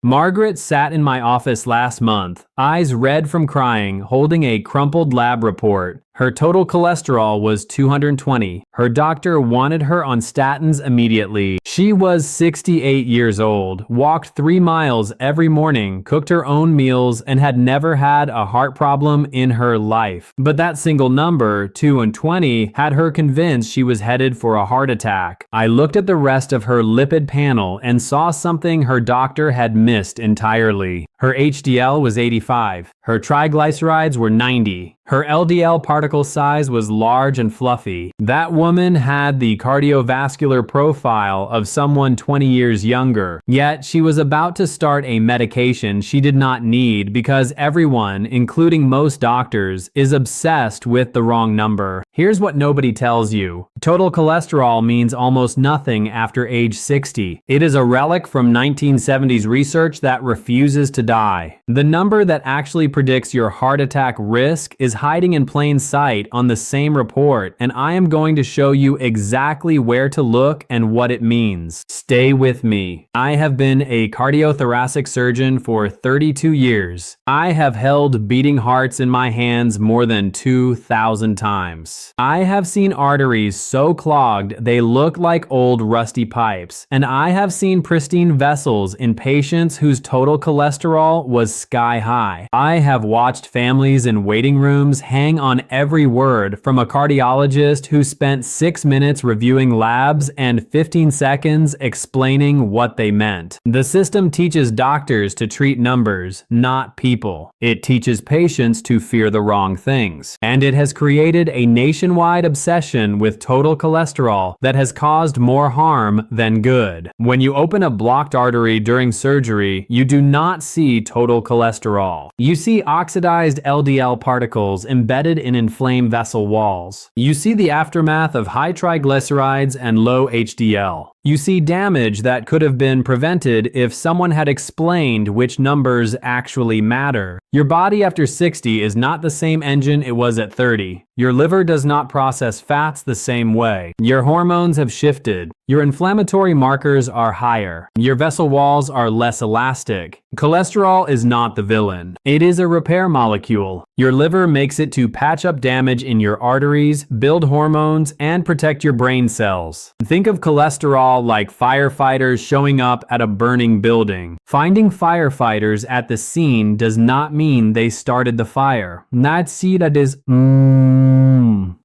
Margaret sat in my office last month, eyes red from crying, holding a crumpled lab report. Her total cholesterol was 220. Her doctor wanted her on statins immediately. She was 68 years old, walked 3 miles every morning, cooked her own meals, and had never had a heart problem in her life. But that single number, 220, had her convinced she was headed for a heart attack. I looked at the rest of her lipid panel and saw something her doctor had missed entirely. Her HDL was 85. Her triglycerides were 90. Her LDL particle size was large and fluffy. That woman had the cardiovascular profile of someone 20 years younger. Yet she was about to start a medication she did not need because everyone, including most doctors, is obsessed with the wrong number. Here's what nobody tells you. Total cholesterol means almost nothing after age 60. It is a relic from 1970s research that refuses to die. The number that actually predicts your heart attack risk is hiding in plain sight on the same report, and I am going to show you exactly where to look and what it means. Stay with me. I have been a cardiothoracic surgeon for 32 years. I have held beating hearts in my hands more than 2,000 times. I have seen arteries so clogged they look like old rusty pipes, and I have seen pristine vessels in patients whose total cholesterol was sky high. I have watched families in waiting rooms hang on every word from a cardiologist who spent 6 minutes reviewing labs and 15 seconds explaining what they meant. The system teaches doctors to treat numbers, not people. It teaches patients to fear the wrong things. And it has created a nationwide obsession with total cholesterol that has caused more harm than good. When you open a blocked artery during surgery, you do not see total cholesterol. You see oxidized LDL particles embedded in inflamed vessel walls. You see the aftermath of high triglycerides and low HDL. You see damage that could have been prevented if someone had explained which numbers actually matter. Your body after 60 is not the same engine it was at 30. Your liver does not process fats the same way. Your hormones have shifted. Your inflammatory markers are higher. Your vessel walls are less elastic. Cholesterol is not the villain. It is a repair molecule. Your liver makes it to patch up damage in your arteries, build hormones, and protect your brain cells. Think of cholesterol like firefighters showing up at a burning building. Finding firefighters at the scene does not mean they started the fire.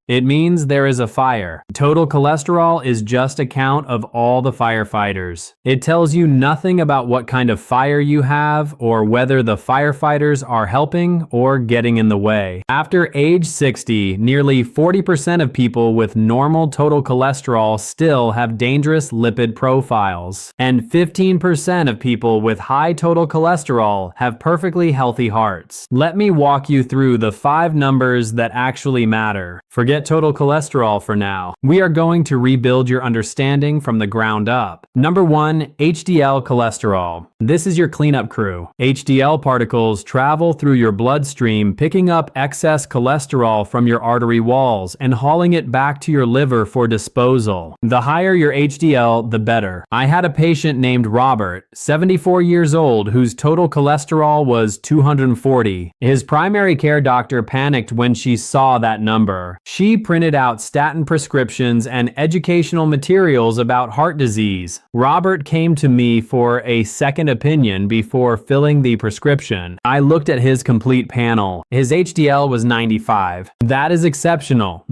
It means there is a fire. Total cholesterol is just a count of all the firefighters. It tells you nothing about what kind of fire you have or whether the firefighters are helping or getting in the way. After age 60, nearly 40% of people with normal total cholesterol still have dangerous lipid profiles. And 15% of people with high total cholesterol have perfectly healthy hearts. Let me walk you through the 5 numbers that actually matter. Forget total cholesterol for now. We are going to rebuild your understanding from the ground up. Number 1, HDL cholesterol. This is your cleanup crew. HDL particles travel through your bloodstream, picking up excess cholesterol from your artery walls and hauling it back to your liver for disposal. The higher your HDL, the better. I had a patient named Robert, 74 years old, whose total cholesterol was 240. His primary care doctor panicked when she saw that number. She printed out statin prescriptions and educational materials about heart disease. Robert came to me for a second opinion before filling the prescription. I looked at his complete panel. His HDL was 95. That is exceptional.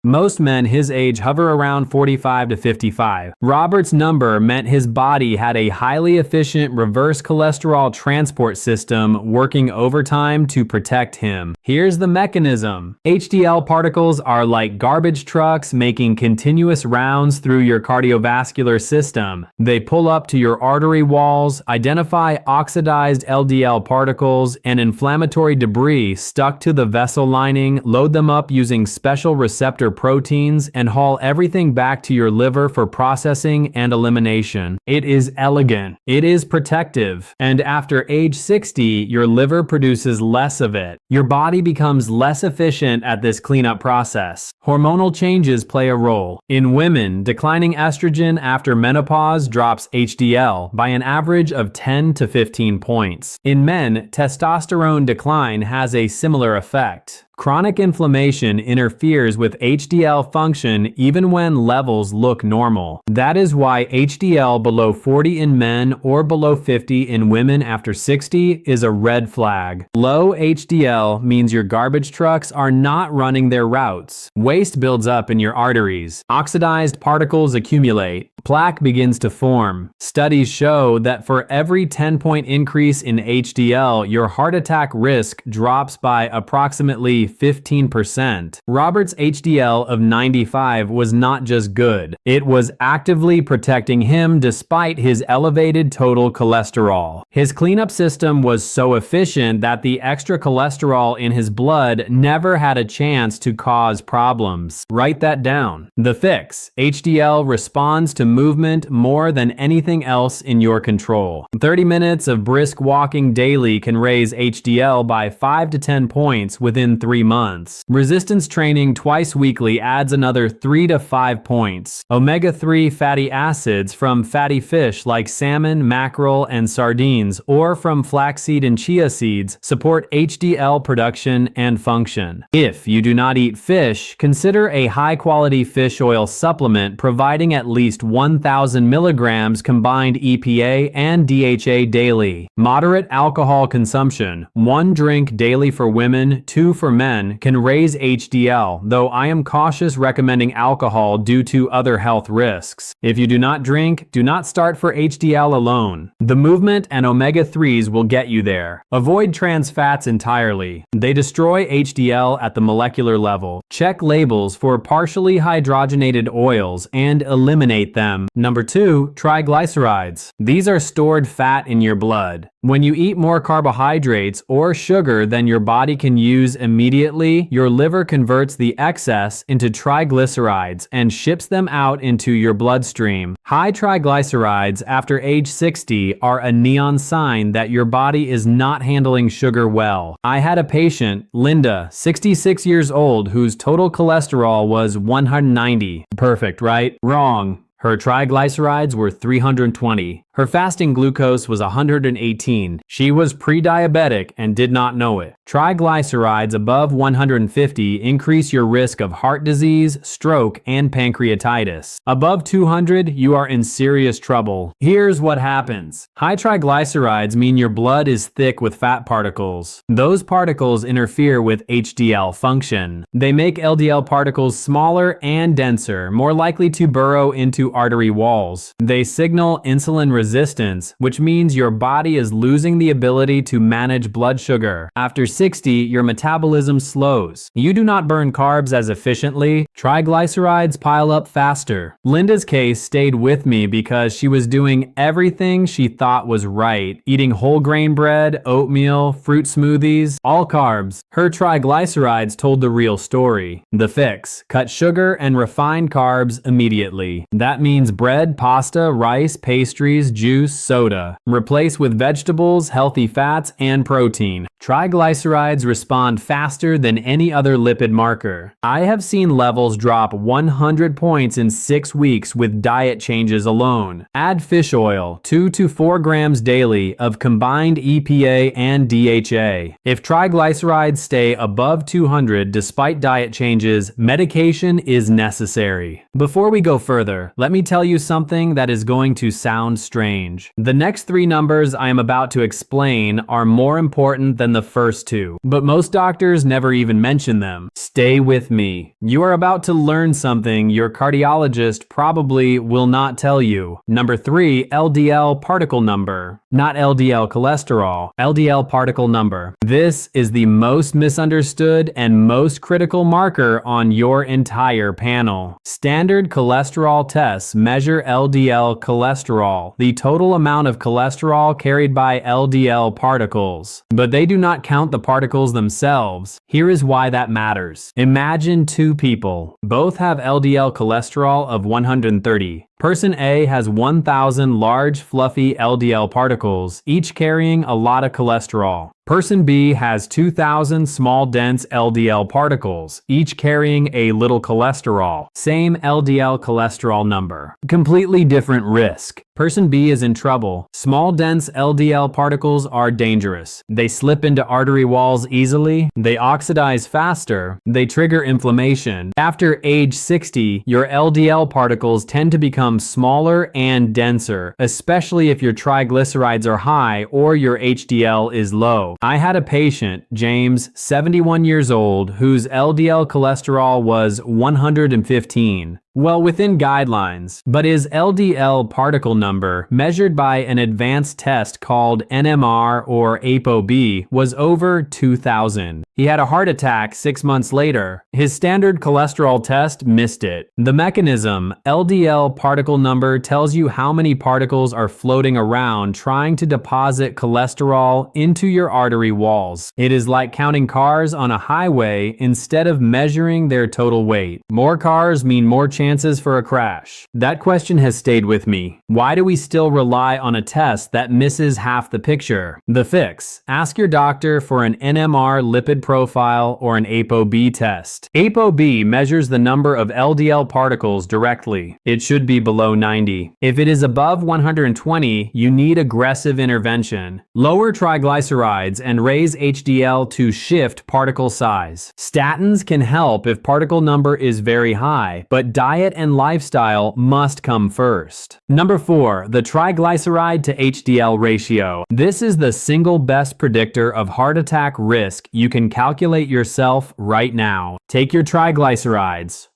Most men his age hover around 45 to 55. Robert's number meant his body had a highly efficient reverse cholesterol transport system working overtime to protect him. Here's the mechanism. HDL particles are like garbage trucks making continuous rounds through your cardiovascular system. They pull up to your artery walls, identify oxidized LDL particles and inflammatory debris stuck to the vessel lining, load them up using special receptor proteins and haul everything back to your liver for processing and elimination. It is elegant. It is protective. And after age 60, your liver produces less of it. Your body becomes less efficient at this cleanup process. Hormonal changes play a role. In women, declining estrogen after menopause drops HDL by an average of 10 to 15 points. In men, testosterone decline has a similar effect. Chronic inflammation interferes with HDL function even when levels look normal. That is why HDL below 40 in men or below 50 in women after 60 is a red flag. Low HDL means your garbage trucks are not running their routes. Waste builds up in your arteries. Oxidized particles accumulate. Plaque begins to form. Studies show that for every 10-point increase in HDL, your heart attack risk drops by approximately 15%. Robert's HDL of 95 was not just good. It was actively protecting him despite his elevated total cholesterol. His cleanup system was so efficient that the extra cholesterol in his blood never had a chance to cause problems. Write that down. The fix: HDL responds to movement more than anything else in your control. 30 minutes of brisk walking daily can raise HDL by 5 to 10 points within 3 months. Resistance training twice weekly adds another 3 to 5 points. Omega-3 fatty acids from fatty fish like salmon, mackerel, and sardines, or from flaxseed and chia seeds support HDL production and function. If you do not eat fish, consider a high-quality fish oil supplement providing at least 1,000 milligrams combined EPA and DHA daily. Moderate alcohol consumption, 1 drink daily for women, 2 for men, can raise HDL, though I am cautious recommending alcohol due to other health risks. If you do not drink, do not start for HDL alone. The movement and omega-3s will get you there. Avoid trans fats entirely. They destroy HDL at the molecular level. Check labels for partially hydrogenated oils and eliminate them. Number 2, triglycerides. These are stored fat in your blood. When you eat more carbohydrates or sugar than your body can use immediately, your liver converts the excess into triglycerides and ships them out into your bloodstream. High triglycerides after age 60 are a neon sign that your body is not handling sugar well. I had a patient, Linda, 66 years old, whose total cholesterol was 190. Perfect, right? Wrong. Her triglycerides were 320. Her fasting glucose was 118. She was pre-diabetic and did not know it. Triglycerides above 150 increase your risk of heart disease, stroke, and pancreatitis. Above 200, you are in serious trouble. Here's what happens. High triglycerides mean your blood is thick with fat particles. Those particles interfere with HDL function. They make LDL particles smaller and denser, more likely to burrow into artery walls. They signal insulin resistance, which means your body is losing the ability to manage blood sugar. After 60, your metabolism slows. You do not burn carbs as efficiently. Triglycerides pile up faster. Linda's case stayed with me because she was doing everything she thought was right, eating whole grain bread, oatmeal, fruit smoothies, all carbs. Her triglycerides told the real story. The fix: cut sugar and refined carbs immediately. That means bread, pasta, rice, pastries, juice, soda. Replace with vegetables, healthy fats, and protein. Triglycerides respond faster than any other lipid marker. I have seen levels drop 100 points in 6 weeks with diet changes alone. Add fish oil, 2 to 4 grams daily of combined EPA and DHA. If triglycerides stay above 200 despite diet changes, medication is necessary. Before we go further, let me tell you something that is going to sound strange. The next 3 numbers I am about to explain are more important than the first 2, but most doctors never even mention them. Stay with me. You are about to learn something your cardiologist probably will not tell you. Number 3, LDL particle number. Not LDL cholesterol, LDL particle number. This is the most misunderstood and most critical marker on your entire panel. Standard cholesterol tests measure LDL cholesterol, the total amount of cholesterol carried by LDL particles. But they do not count the particles themselves. Here is why that matters. dangerous. Imagine two people. Both have LDL cholesterol of 130. Person A has 1,000 large, fluffy LDL particles, each carrying a lot of cholesterol. Person B has 2,000 small, dense LDL particles, each carrying a little cholesterol. Same LDL cholesterol number. Completely different risk. Person B is in trouble. Small, dense LDL particles are dangerous. They slip into artery walls easily. They oxidize faster. They trigger inflammation. After age 60, your LDL particles tend to become smaller and denser, especially if your triglycerides are high or your HDL is low. I had a patient, James, 71 years old, whose LDL cholesterol was 115. Well within guidelines, but his LDL particle number, measured by an advanced test called NMR or ApoB, was over 2,000. He had a heart attack 6 months later. His standard cholesterol test missed it. The mechanism, LDL particle number, tells you how many particles are floating around trying to deposit cholesterol into your artery walls. It is like counting cars on a highway instead of measuring their total weight. More cars mean more chances for a crash. That question has stayed with me. Why do we still rely on a test that misses half the picture? The fix: ask your doctor for an NMR lipid profile or an ApoB test. ApoB measures the number of LDL particles directly. It should be below 90. If it is above 120, you need aggressive intervention. Lower triglycerides and raise HDL to shift particle size. Statins can help if particle number is very high, but diet and lifestyle must come first. Number 4, the triglyceride to HDL ratio. This is the single best predictor of heart attack risk you can calculate yourself right now. Take your triglycerides.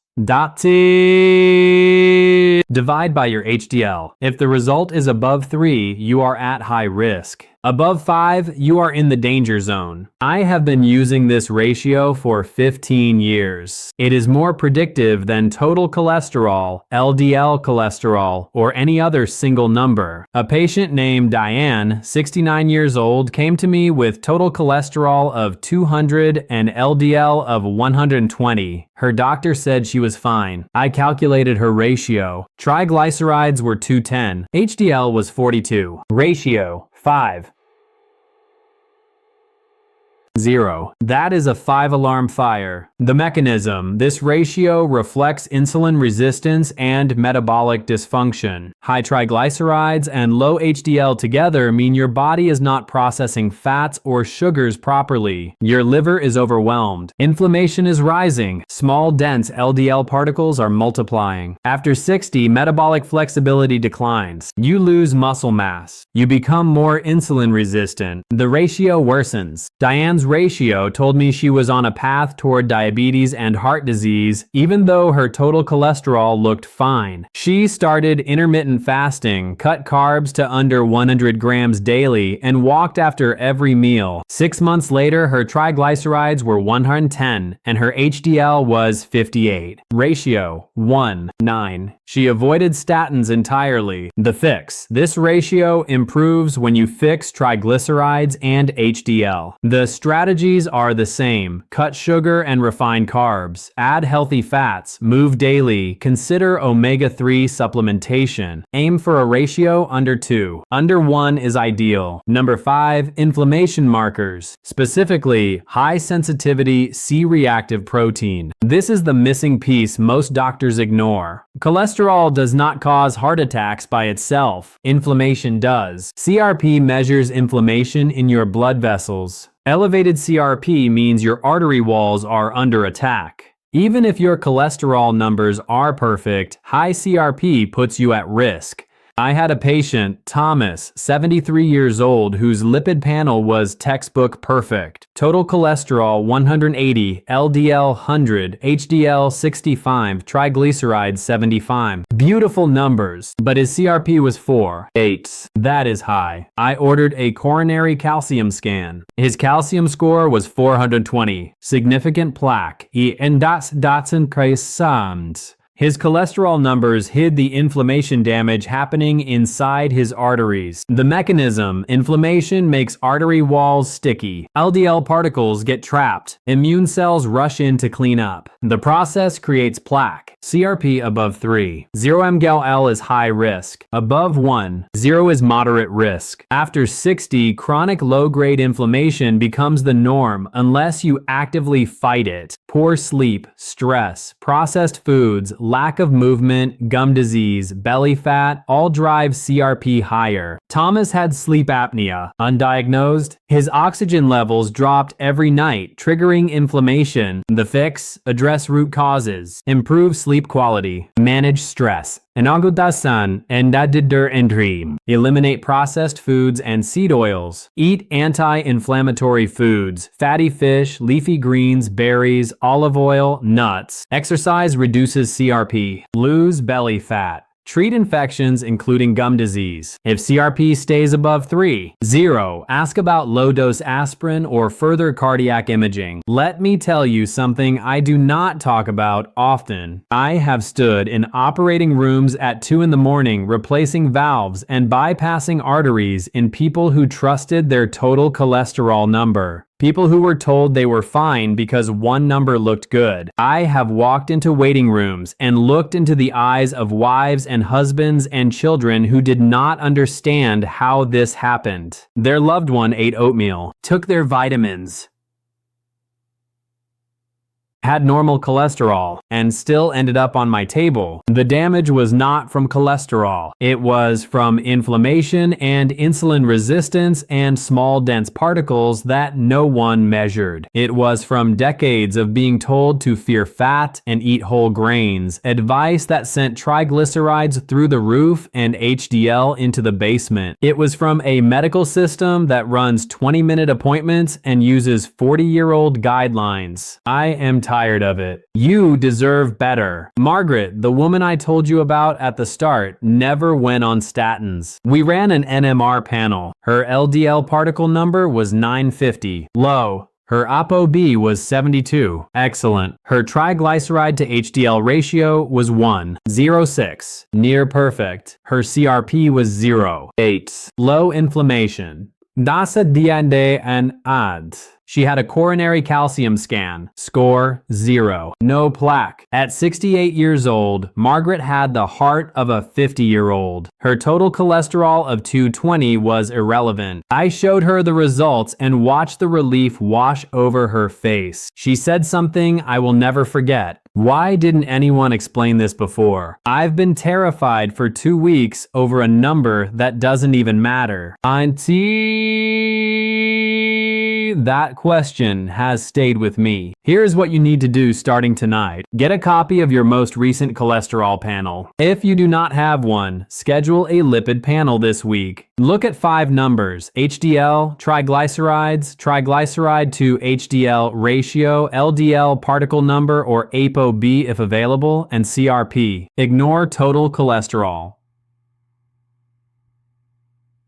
Divide by your HDL. If the result is above 3, you are at high risk. Above 5, you are in the danger zone. I have been using this ratio for 15 years. It is more predictive than total cholesterol, LDL cholesterol, or any other single number. A patient named Diane, 69 years old, came to me with total cholesterol of 200 and LDL of 120. Her doctor said she was fine. I calculated her ratio. Triglycerides were 210. HDL was 42. Ratio 5. 0. That is a 5-alarm fire. The mechanism: this ratio reflects insulin resistance and metabolic dysfunction. High triglycerides and low HDL together mean your body is not processing fats or sugars properly. Your liver is overwhelmed. Inflammation is rising. Small, dense LDL particles are multiplying. After 60, metabolic flexibility declines. You lose muscle mass. You become more insulin resistant. The ratio worsens. Diane's ratio told me she was on a path toward diabetes and heart disease, even though her total cholesterol looked fine. She started intermittent fasting, cut carbs to under 100 grams daily, and walked after every meal. 6 months later, her triglycerides were 110 and her HDL was 58. Ratio 1:9. She avoided statins entirely. The fix: this ratio improves when you fix triglycerides and HDL. The strategies are the same. Cut sugar and refined carbs. Add healthy fats. Move daily. Consider omega-3 supplementation. Aim for a ratio under 2. Under 1 is ideal. Number 5, inflammation markers. Specifically, high sensitivity C-reactive protein. This is the missing piece most doctors ignore. Cholesterol does not cause heart attacks by itself. Inflammation does. CRP measures inflammation in your blood vessels. Elevated CRP means your artery walls are under attack. Even if your cholesterol numbers are perfect, high CRP puts you at risk. I had a patient, Thomas, 73 years old, whose lipid panel was textbook perfect. Total cholesterol 180, LDL 100, HDL 65, triglycerides 75. Beautiful numbers, but his CRP was 4.8. That is high. I ordered a coronary calcium scan. His calcium score was 420. Significant plaque. His His cholesterol numbers hid the inflammation damage happening inside his arteries. The mechanism: inflammation makes artery walls sticky. LDL particles get trapped. Immune cells rush in to clean up. The process creates plaque. CRP above 3. 0 mgal is high risk. Above 1. 0 is moderate risk. After 60, chronic low-grade inflammation becomes the norm unless you actively fight it. Poor sleep, stress, processed foods, lack of movement, gum disease, belly fat all drive CRP higher. Thomas had sleep apnea. Undiagnosed, his oxygen levels dropped every night, triggering inflammation. The fix: address root causes, improve sleep quality, manage stress. Inagutasan and dadidur entrim. Eliminate processed foods and seed oils. Eat anti-inflammatory foods, fatty fish, leafy greens, berries, olive oil, nuts. Exercise reduces CRP. Lose belly fat. Treat infections including gum disease. If CRP stays above 3. 0. Ask about low-dose aspirin or further cardiac imaging. Let me tell you something I do not talk about often. I have stood in operating rooms at 2 in the morning replacing valves and bypassing arteries in people who trusted their total cholesterol number. People who were told they were fine because one number looked good. I have walked into waiting rooms and looked into the eyes of wives and husbands and children who did not understand how this happened. Their loved one ate oatmeal, took their vitamins, had normal cholesterol, and still ended up on my table. The damage was not from cholesterol. It was from inflammation and insulin resistance and small dense particles that no one measured. It was from decades of being told to fear fat and eat whole grains, advice that sent triglycerides through the roof and HDL into the basement. It was from a medical system that runs 20-minute appointments and uses 40-year-old guidelines. I am tired of it. You deserve better. Margaret, the woman I told you about at the start, never went on statins. We ran an NMR panel. Her LDL particle number was 950. Low. Her ApoB was 72. Excellent. Her triglyceride to HDL ratio was 1.06. Near perfect. Her CRP was 0.8. Low inflammation. Dasa diande and ad. She had a coronary calcium scan. Score 0. No plaque. At 68 years old, Margaret had the heart of a 50-year-old. Her total cholesterol of 220 was irrelevant. I showed her the results and watched the relief wash over her face. She said something I will never forget. Why didn't anyone explain this before? I've been terrified for 2 weeks over a number that doesn't even matter. That question has stayed with me. Here's what you need to do starting tonight. Get a copy of your most recent cholesterol panel. If you do not have one, schedule a lipid panel this week. Look at 5 numbers: HDL, triglycerides, triglyceride to HDL ratio, LDL particle number or ApoB if available, and CRP. Ignore total cholesterol.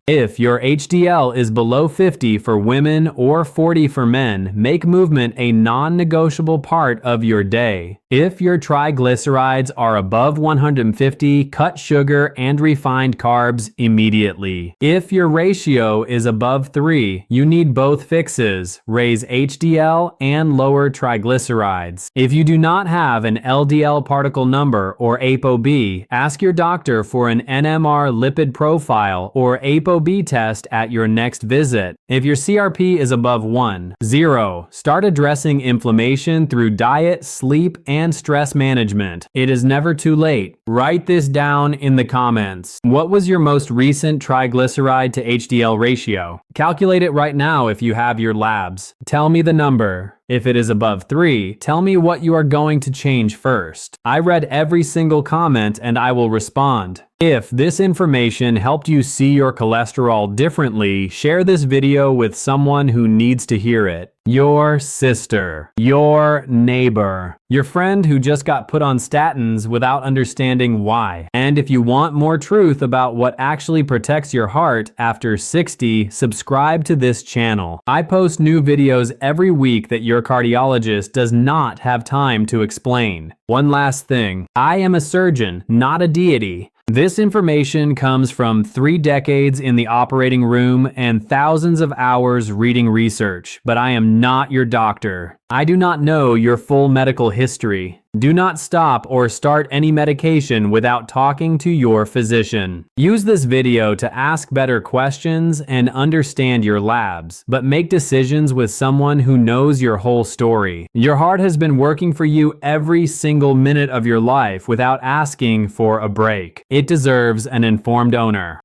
If your HDL is below 50 for women or 40 for men, make movement a non-negotiable part of your day. If your triglycerides are above 150, cut sugar and refined carbs immediately. If your ratio is above 3, you need both fixes: raise HDL and lower triglycerides. If you do not have an LDL particle number or ApoB, ask your doctor for an NMR lipid profile or ApoB test at your next visit. If your CRP is above 1.0, start addressing inflammation through diet, sleep, and stress management. It is never too late. Write this down in the comments. What was your most recent triglyceride to HDL ratio? Calculate it right now if you have your labs. Tell me the number. If it is above 3, tell me what you are going to change first. I read every single comment and I will respond. If this information helped you see your cholesterol differently, share this video with someone who needs to hear it. your sister, your neighbor, your friend who just got put on statins without understanding why. And if you want more truth about what actually protects your heart after 60, subscribe to this channel. I post new videos every week that your cardiologist does not have time to explain. One last thing, I am a surgeon, not a deity. This information comes from 3 decades in the operating room and thousands of hours reading research, but I am not your doctor. I do not know your full medical history. Do not stop or start any medication without talking to your physician. Use this video to ask better questions and understand your labs, but make decisions with someone who knows your whole story. Your heart has been working for you every single minute of your life without asking for a break. It deserves an informed owner.